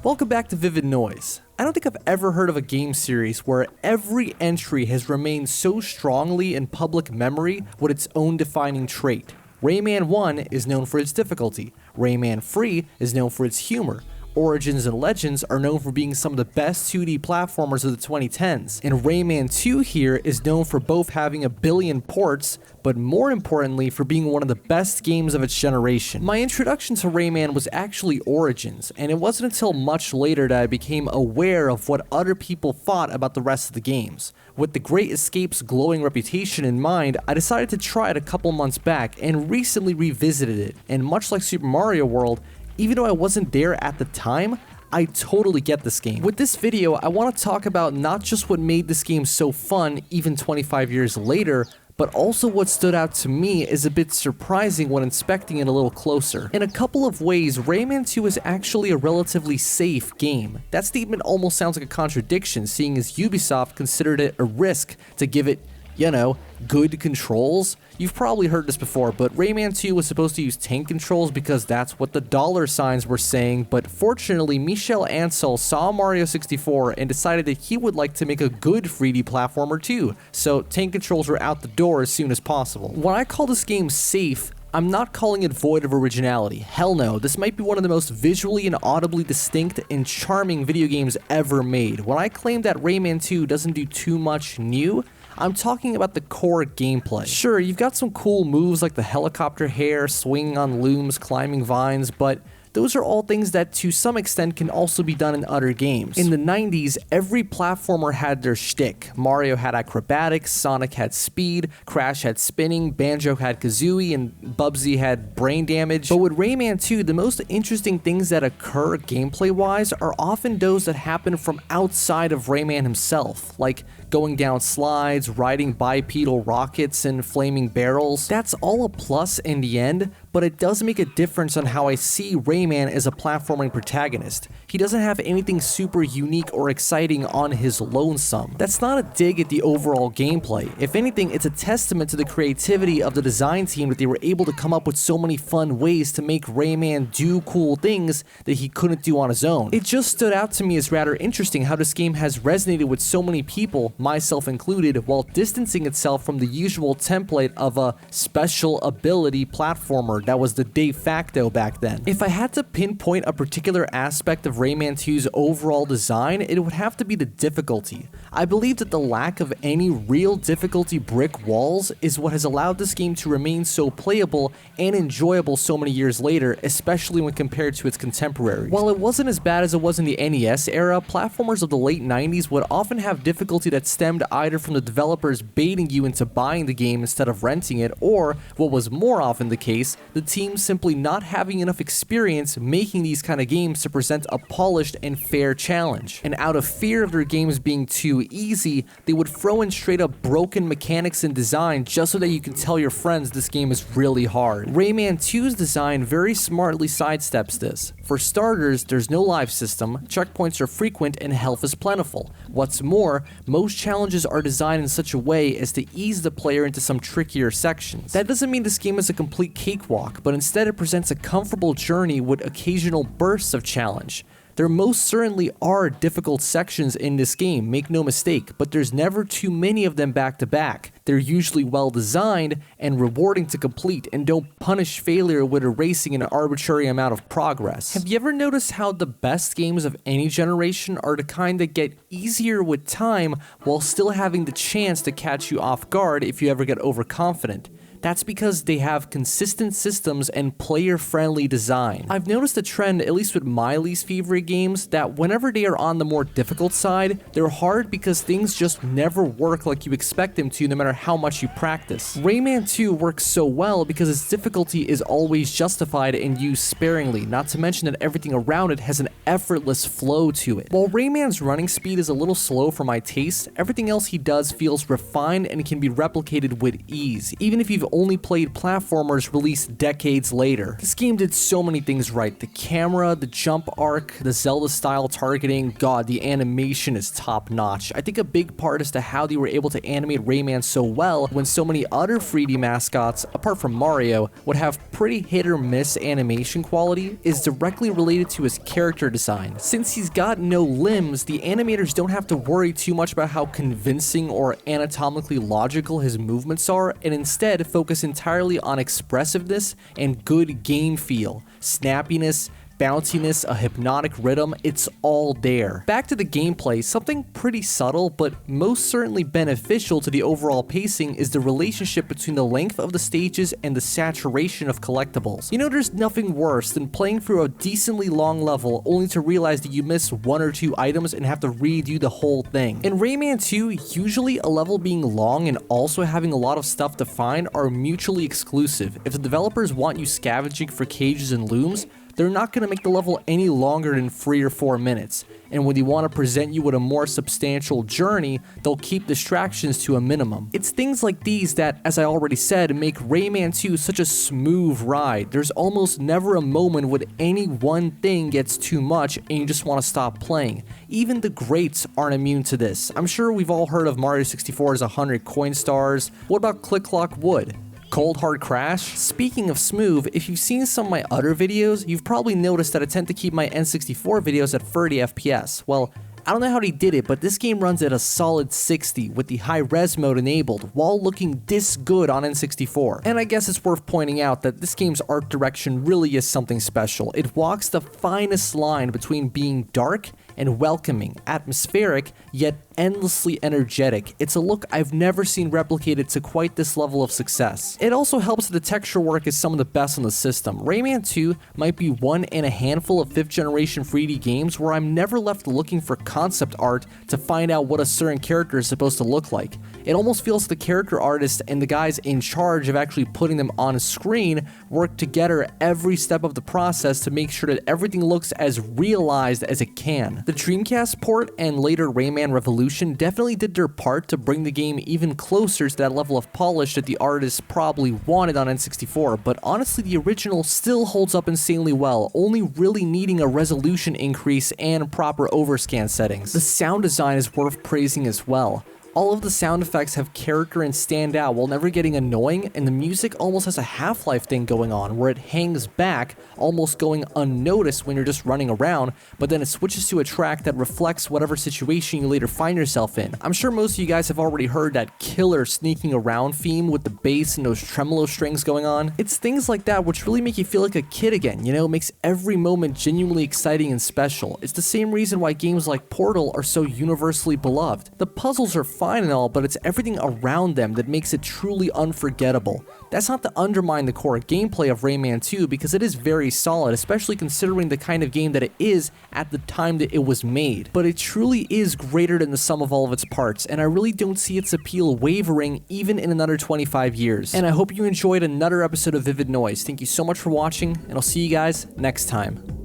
Welcome back to Vivid Noise. I don't think I've ever heard of a game series where every entry has remained so strongly in public memory with its own defining trait. Rayman 1 is known for its difficulty, Rayman 3 is known for its humor, Origins and Legends are known for being some of the best 2D platformers of the 2010s, and Rayman 2 here is known for both having a billion ports, but more importantly for being one of the best games of its generation. My introduction to Rayman was actually Origins, and it wasn't until much later that I became aware of what other people thought about the rest of the games. With the Great Escape's glowing reputation in mind, I decided to try it a couple months back and recently revisited it, and much like Super Mario World, even though I wasn't there at the time, I totally get this game. With this video, I want to talk about not just what made this game so fun even 25 years later, but also what stood out to me as a bit surprising when inspecting it a little closer. In a couple of ways, Rayman 2 is actually a relatively safe game. That statement almost sounds like a contradiction, seeing as Ubisoft considered it a risk to give it, you know, good controls. You've probably heard this before, but Rayman 2 was supposed to use tank controls because that's what the dollar signs were saying, but fortunately Michel Ancel saw Mario 64 and decided that he would like to make a good 3D platformer too, so tank controls were out the door as soon as possible. When I call this game safe, I'm not calling it void of originality. Hell no, this might be one of the most visually and audibly distinct and charming video games ever made. When I claim that Rayman 2 doesn't do too much new, I'm talking about the core gameplay. Sure, you've got some cool moves like the helicopter hair, swinging on looms, climbing vines, but those are all things that to some extent can also be done in other games. In the 90s, every platformer had their shtick. Mario had acrobatics, Sonic had speed, Crash had spinning, Banjo had Kazooie, and Bubsy had brain damage. But with Rayman 2, the most interesting things that occur gameplay-wise are often those that happen from outside of Rayman himself, like going down slides, riding bipedal rockets, and flaming barrels. That's all a plus in the end, but it does make a difference on how I see Rayman as a platforming protagonist. He doesn't have anything super unique or exciting on his lonesome. That's not a dig at the overall gameplay. If anything, it's a testament to the creativity of the design team that they were able to come up with so many fun ways to make Rayman do cool things that he couldn't do on his own. It just stood out to me as rather interesting how this game has resonated with so many people, myself included, while distancing itself from the usual template of a special ability platformer that was the de facto back then. If I had to pinpoint a particular aspect of Rayman 2's overall design, it would have to be the difficulty. I believe that the lack of any real difficulty brick walls is what has allowed this game to remain so playable and enjoyable so many years later, especially when compared to its contemporaries. While it wasn't as bad as it was in the NES era, platformers of the late 90s would often have difficulty that stemmed either from the developers baiting you into buying the game instead of renting it, or, what was more often the case, the team simply not having enough experience making these kind of games to present a polished and fair challenge. And out of fear of their games being too easy, they would throw in straight up broken mechanics and design just so that you can tell your friends this game is really hard. Rayman 2's design very smartly sidesteps this. For starters, there's no life system, checkpoints are frequent, and health is plentiful. What's more, most challenges are designed in such a way as to ease the player into some trickier sections. That doesn't mean this game is a complete cakewalk, but instead it presents a comfortable journey with occasional bursts of challenge. There most certainly are difficult sections in this game, make no mistake, but there's never too many of them back to back. They're usually well designed and rewarding to complete and don't punish failure with erasing an arbitrary amount of progress. Have you ever noticed how the best games of any generation are the kind that get easier with time while still having the chance to catch you off guard if you ever get overconfident? That's because they have consistent systems and player-friendly design. I've noticed a trend, at least with my least favorite games, that whenever they are on the more difficult side, they're hard because things just never work like you expect them to no matter how much you practice. Rayman 2 works so well because its difficulty is always justified and used sparingly, not to mention that everything around it has an effortless flow to it. While Rayman's running speed is a little slow for my taste, everything else he does feels refined and can be replicated with ease, even if you've only played platformers released decades later. This game did so many things right. The camera, the jump arc, the Zelda-style targeting, god, the animation is top-notch. I think a big part as to how they were able to animate Rayman so well when so many other 3D mascots, apart from Mario, would have pretty hit-or-miss animation quality is directly related to his character design. Since he's got no limbs, the animators don't have to worry too much about how convincing or anatomically logical his movements are, and instead focus entirely on expressiveness and good game feel, snappiness, bounciness, a hypnotic rhythm, it's all there. Back to the gameplay, something pretty subtle but most certainly beneficial to the overall pacing is the relationship between the length of the stages and the saturation of collectibles. You know, there's nothing worse than playing through a decently long level only to realize that you missed one or two items and have to redo the whole thing. In Rayman 2, usually a level being long and also having a lot of stuff to find are mutually exclusive. If the developers want you scavenging for cages and looms, they're not going to make the level any longer than 3 or 4 minutes. And when they want to present you with a more substantial journey, they'll keep distractions to a minimum. It's things like these that, as I already said, make Rayman 2 such a smooth ride. There's almost never a moment when any one thing gets too much and you just want to stop playing. Even the greats aren't immune to this. I'm sure we've all heard of Mario 64's 100 coin stars. What about Click Clock Wood? Cold Hard Crash? Speaking of smooth, if you've seen some of my other videos, you've probably noticed that I tend to keep my N64 videos at 30 FPS. Well, I don't know how they did it, but this game runs at a solid 60 with the high res mode enabled while looking this good on N64. And I guess it's worth pointing out that this game's art direction really is something special. It walks the finest line between being dark and welcoming, atmospheric, yet endlessly energetic. It's a look I've never seen replicated to quite this level of success. It also helps that the texture work is some of the best on the system. Rayman 2 might be one in a handful of 5th generation 3D games where I'm never left looking for concept art to find out what a certain character is supposed to look like. It almost feels the character artist and the guys in charge of actually putting them on screen work together every step of the process to make sure that everything looks as realized as it can. The Dreamcast port and later Rayman Revolution definitely did their part to bring the game even closer to that level of polish that the artists probably wanted on N64, but honestly the original still holds up insanely well, only really needing a resolution increase and proper overscan settings. The sound design is worth praising as well. All of the sound effects have character and stand out while never getting annoying, and the music almost has a Half-Life thing going on where it hangs back, almost going unnoticed when you're just running around, but then it switches to a track that reflects whatever situation you later find yourself in. I'm sure most of you guys have already heard that killer sneaking around theme with the bass and those tremolo strings going on. It's things like that which really make you feel like a kid again, you know, it makes every moment genuinely exciting and special. It's the same reason why games like Portal are so universally beloved. The puzzles are fun and all, but it's everything around them that makes it truly unforgettable. That's not to undermine the core gameplay of Rayman 2 because it is very solid, especially considering the kind of game that it is at the time that it was made. But it truly is greater than the sum of all of its parts, and I really don't see its appeal wavering even in another 25 years. And I hope you enjoyed another episode of Vivid Noise. Thank you so much for watching, and I'll see you guys next time.